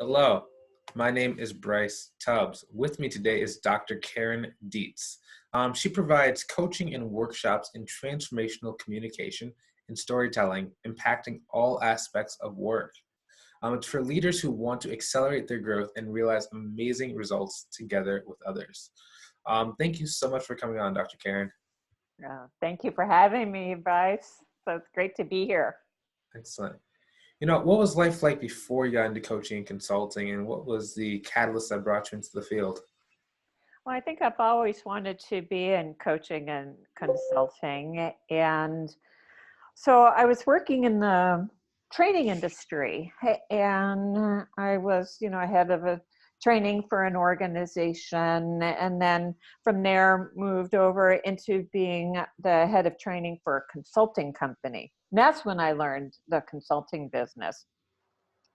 Hello, my name is Bryce Tubbs. With me today is Dr. Karen Dietz. She provides coaching and workshops in transformational communication and storytelling, impacting all aspects of work. It's for leaders who want to accelerate their growth and realize amazing results together with others. Thank you so much for coming on, Dr. Karen. Thank you for having me, Bryce. So it's great to be here. Excellent. What was life like before you got into coaching and consulting, and what was the catalyst that brought you into the field? Well, I think I've always wanted to be in coaching and consulting. And so I was working in the training industry, and I was, head of a training for an organization. And then from there moved over into being the head of training for a consulting company. And that's when I learned the consulting business.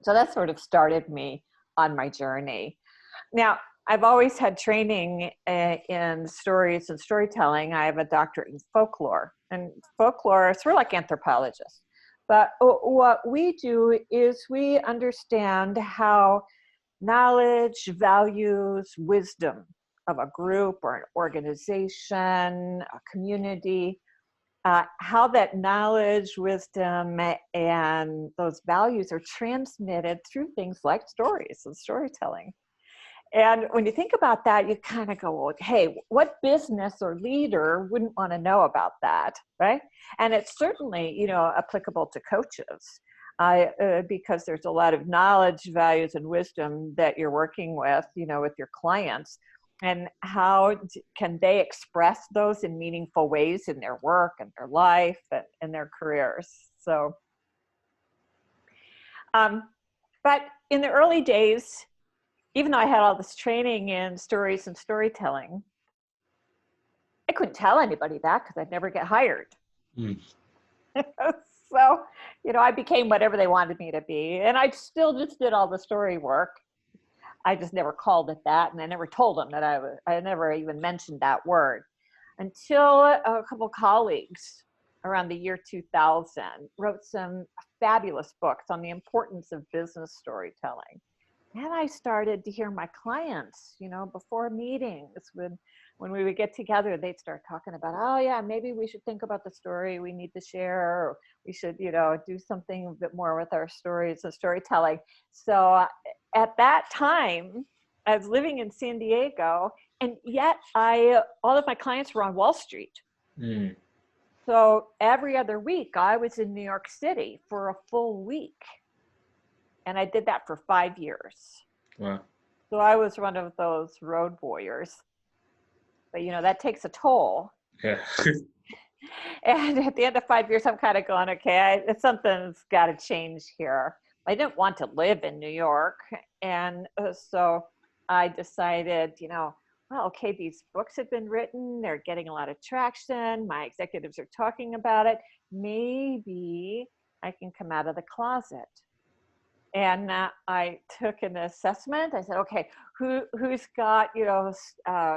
So that sort of started me on my journey. Now, I've always had training in stories and storytelling. I have a doctorate in folklore. And folklore is sort of like anthropologists. But what we do is we understand how knowledge, values, wisdom of a group or an organization, a community, how that knowledge, wisdom, and those values are transmitted through things like stories and storytelling. And when you think about that, you kind of go, well, hey, what business or leader wouldn't want to know about that, right? And it's certainly, applicable to coaches because there's a lot of knowledge, values, and wisdom that you're working with, with your clients. And how can they express those in meaningful ways in their work and their life and their careers? So, but in the early days, even though I had all this training in stories and storytelling, I couldn't tell anybody that because I'd never get hired. So, I became whatever they wanted me to be. And I still just did all the story work. I just never called it that, and I never told them that I never even mentioned that word until a couple colleagues around the year 2000 wrote some fabulous books on the importance of business storytelling. And I started to hear my clients, before meetings, when we would get together, they'd start talking about, oh yeah, maybe we should think about the story we need to share, or we should, do something a bit more with our stories and storytelling. So at that time, I was living in San Diego, and yet all of my clients were on Wall Street. So every other week, I was in New York City for a full week. And I did that for 5 years. Wow. So I was one of those road warriors. But, that takes a toll. Yeah. And at the end of 5 years, I'm kind of going, okay, something's got to change here. I didn't want to live in New York. And so I decided, well, okay, these books have been written. They're getting a lot of traction. My executives are talking about it. Maybe I can come out of the closet. And I took an assessment. I said, okay, who's got,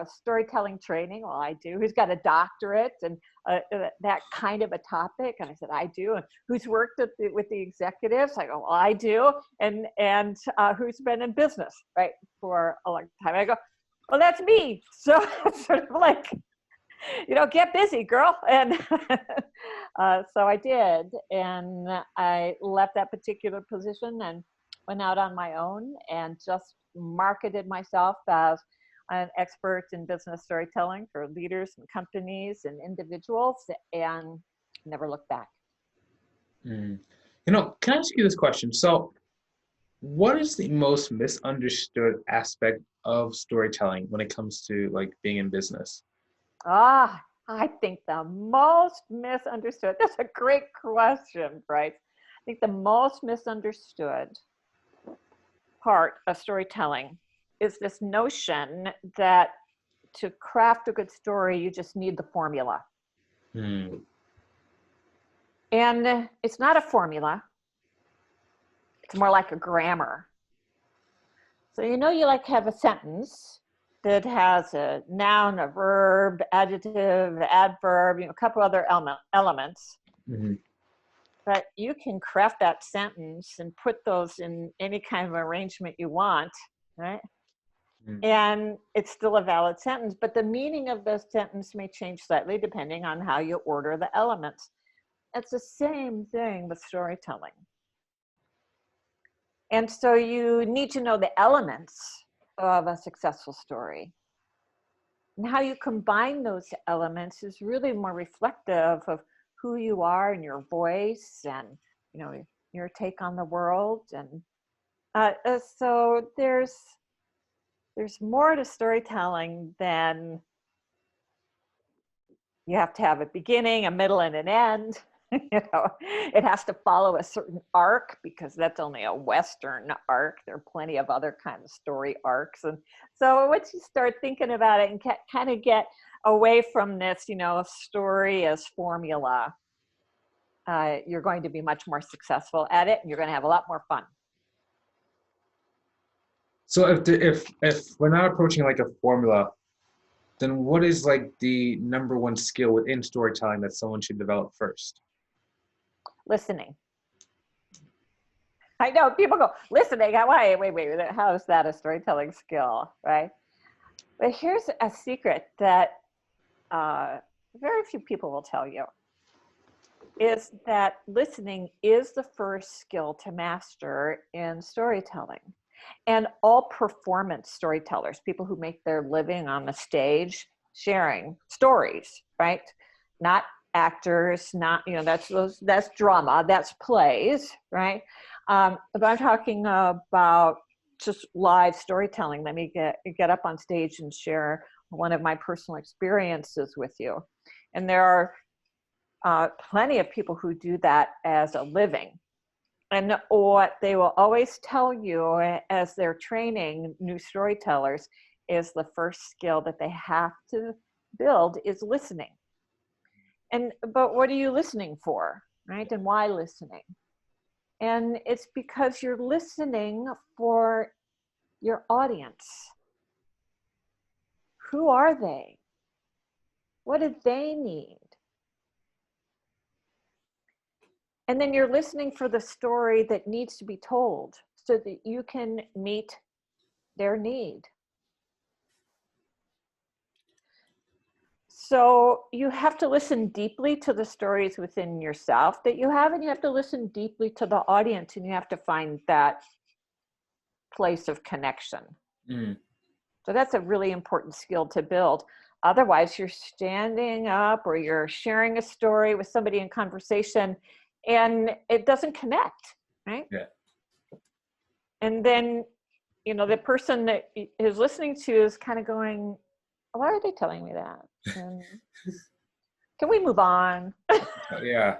storytelling training? Well, I do. Who's got a doctorate and that kind of a topic? And I said, I do. And who's worked with the executives? I go, well, I do. And who's been in business, right, for a long time? I go, well, that's me. So it's sort of like, get busy, girl. And so I did. And I left that particular position and went out on my own and just marketed myself as an expert in business storytelling for leaders and companies and individuals, and never looked back. Can I ask you this question? So what is the most misunderstood aspect of storytelling when it comes to being in business? I think the most misunderstood, that's a great question, Bryce. I think the most misunderstood part of storytelling is this notion that to craft a good story, you just need the formula. And it's not a formula. It's more like a grammar. So, you have a sentence that has a noun, a verb, adjective, adverb, a couple other elements. but you can craft that sentence and put those in any kind of arrangement you want, right? And it's still a valid sentence, but the meaning of the sentence may change slightly depending on how you order the elements. It's the same thing with storytelling. And so you need to know the elements of a successful story. And how you combine those elements is really more reflective of who you are and your voice and, you know, your take on the world. And so there's more to storytelling than you have to have a beginning, a middle, and an end. You know, it has to follow a certain arc because that's only a Western arc. There are plenty of other kind of story arcs. And so once you start thinking about it and kind of get away from this, you know, story as formula, you're going to be much more successful at it and you're going to have a lot more fun. So if we're not approaching like a formula, then what is like the number one skill within storytelling that someone should develop first? Listening. I know people go, listening, wait, how is that a storytelling skill, right? But here's a secret that very few people will tell you, is that listening is the first skill to master in storytelling. And all performance storytellers, people who make their living on the stage, sharing stories, right? Not actors, not, you know, that's drama, that's plays, right? But I'm talking about just live storytelling. Let me get up on stage and share one of my personal experiences with you. And there are plenty of people who do that as a living. And what they will always tell you as they're training new storytellers is the first skill that they have to build is listening. But what are you listening for, right? And why listening? And it's because you're listening for your audience. Who are they? What do they need? And then you're listening for the story that needs to be told so that you can meet their need. So you have to listen deeply to the stories within yourself that you have, and you have to listen deeply to the audience, and you have to find that place of connection. So that's a really important skill to build. Otherwise, you're standing up or you're sharing a story with somebody in conversation and it doesn't connect, right? Yeah. And then, you know, the person that is listening to is kind of going, why are they telling me that? And can we move on? Yeah.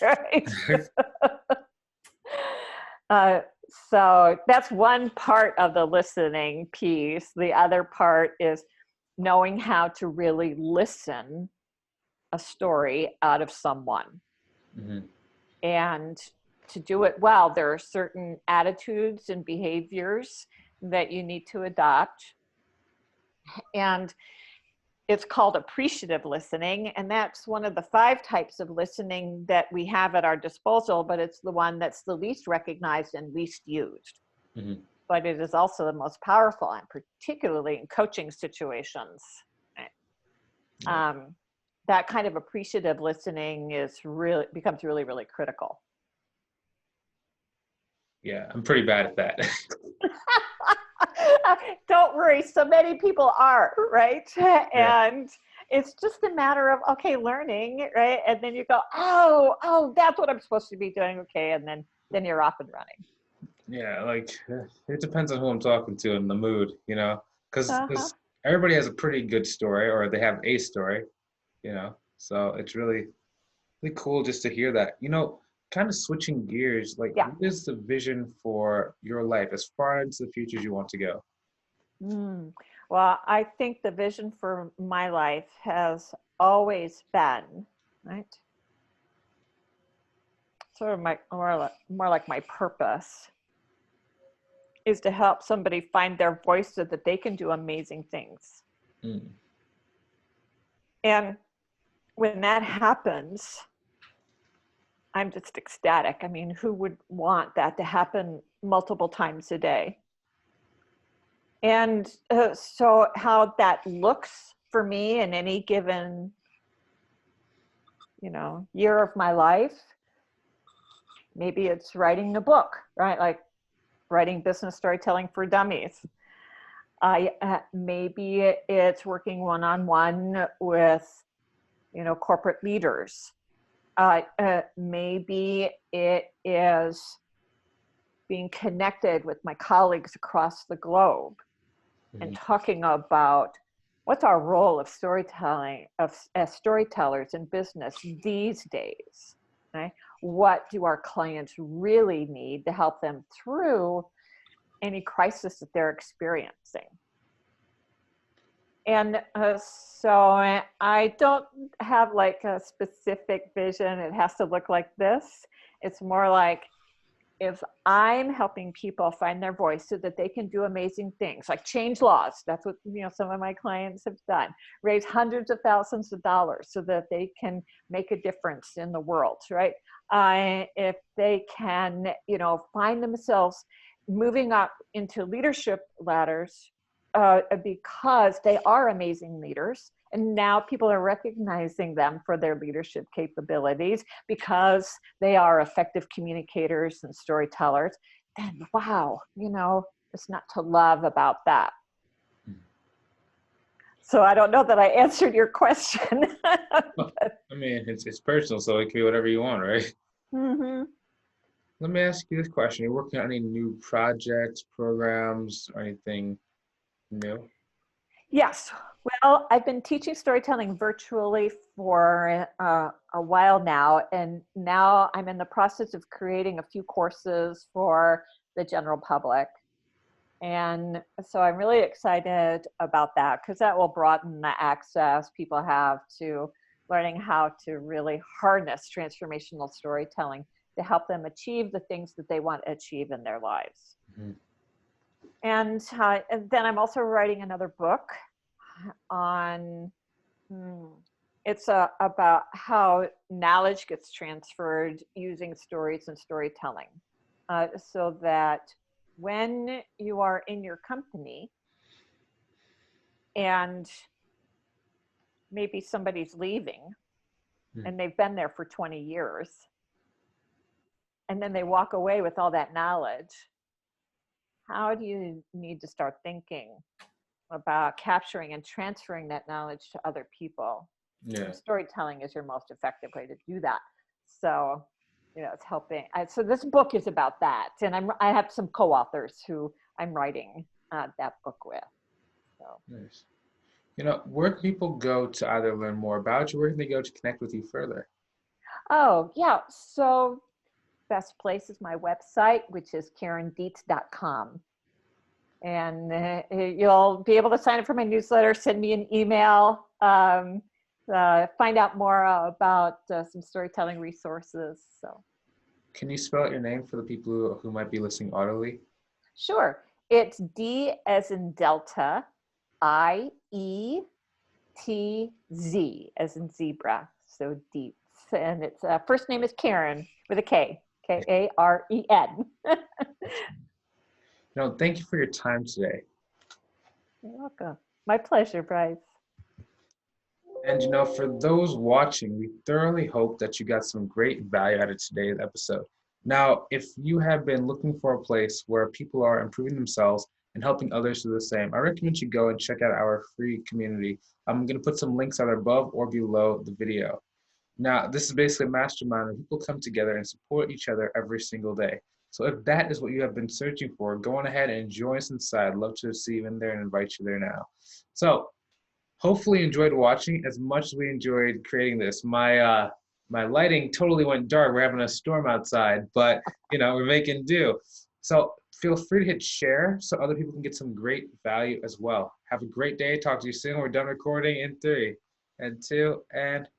Right? So that's one part of the listening piece. The other part is knowing how to really listen a story out of someone. And to do it well, there are certain attitudes and behaviors that you need to adopt. And it's called appreciative listening. And that's one of the 5 types of listening that we have at our disposal, but it's the one that's the least recognized and least used. But it is also the most powerful, and particularly in coaching situations. That kind of appreciative listening becomes really, really critical. Yeah, I'm pretty bad at that. Don't worry, so many people are, right? Yeah. And it's just a matter of, okay, learning, right? And then you go, oh, that's what I'm supposed to be doing, okay, and then you're off and running. Yeah, like it depends on who I'm talking to and the mood, you know, because everybody has a pretty good story, or they have a story, you know, so it's really cool just to hear that. You know, kind of switching gears, like what is the vision for your life as far into the future as you want to go? Well, I think the vision for my life has always been, right, sort of more like my purpose is to help somebody find their voice so that they can do amazing things. And when that happens, I'm just ecstatic. I mean, who would want that to happen multiple times a day? And so how that looks for me in any given, year of my life, maybe it's writing a book, right? Like writing business storytelling for dummies. Maybe it's working one-on-one with, corporate leaders. Maybe it is being connected with my colleagues across the globe and talking about what's our role of storytelling, as storytellers in business these days, right? What do our clients really need to help them through any crisis that they're experiencing? And so I don't have like a specific vision. It has to look like this. It's more like, if I'm helping people find their voice so that they can do amazing things, like change laws, that's what some of my clients have done, raise hundreds of thousands of dollars so that they can make a difference in the world, right? If they can, find themselves moving up into leadership ladders because they are amazing leaders. And now people are recognizing them for their leadership capabilities because they are effective communicators and storytellers. Then, wow, there's not to love about that. So I don't know that I answered your question. Well, I mean, it's personal, so it can be whatever you want, right? Mm-hmm. Let me ask you this question. Are you working on any new projects, programs, or anything new? Yes. Well, I've been teaching storytelling virtually for a while now, and now I'm in the process of creating a few courses for the general public. And so I'm really excited about that because that will broaden the access people have to learning how to really harness transformational storytelling to help them achieve the things that they want to achieve in their lives. Mm-hmm. And then I'm also writing another book on, it's about how knowledge gets transferred using stories and storytelling. So that when you are in your company and maybe somebody's leaving and they've been there for 20 years, and then they walk away with all that knowledge, how do you need to start thinking about capturing and transferring that knowledge to other people? Yeah. And storytelling is your most effective way to do that. So, it's helping. So this book is about that. And I have some co-authors who I'm writing that book with. So. Nice. Where can people go to either learn more about you? Where can they go to connect with you further? Oh, yeah. So best place is my website, which is KarenDietz.com. And you'll be able to sign up for my newsletter, send me an email, find out more about some storytelling resources. So, can you spell out your name for the people who might be listening audibly? Sure. It's D as in Delta, IETZ as in zebra. So Dietz, and its first name is Karen with a K, Karen. Thank you for your time today. You're welcome. My pleasure, Bryce. And for those watching, we thoroughly hope that you got some great value out of today's episode. Now, if you have been looking for a place where people are improving themselves and helping others do the same, I recommend you go and check out our free community. I'm going to put some links either above or below the video. Now, this is basically a mastermind where people come together and support each other every single day. So if that is what you have been searching for, go on ahead and join us inside. I'd love to see you in there and invite you there now. So hopefully you enjoyed watching as much as we enjoyed creating this. My lighting totally went dark. We're having a storm outside, but we're making do. So feel free to hit share so other people can get some great value as well. Have a great day. Talk to you soon. We're done recording in 3 and 2 and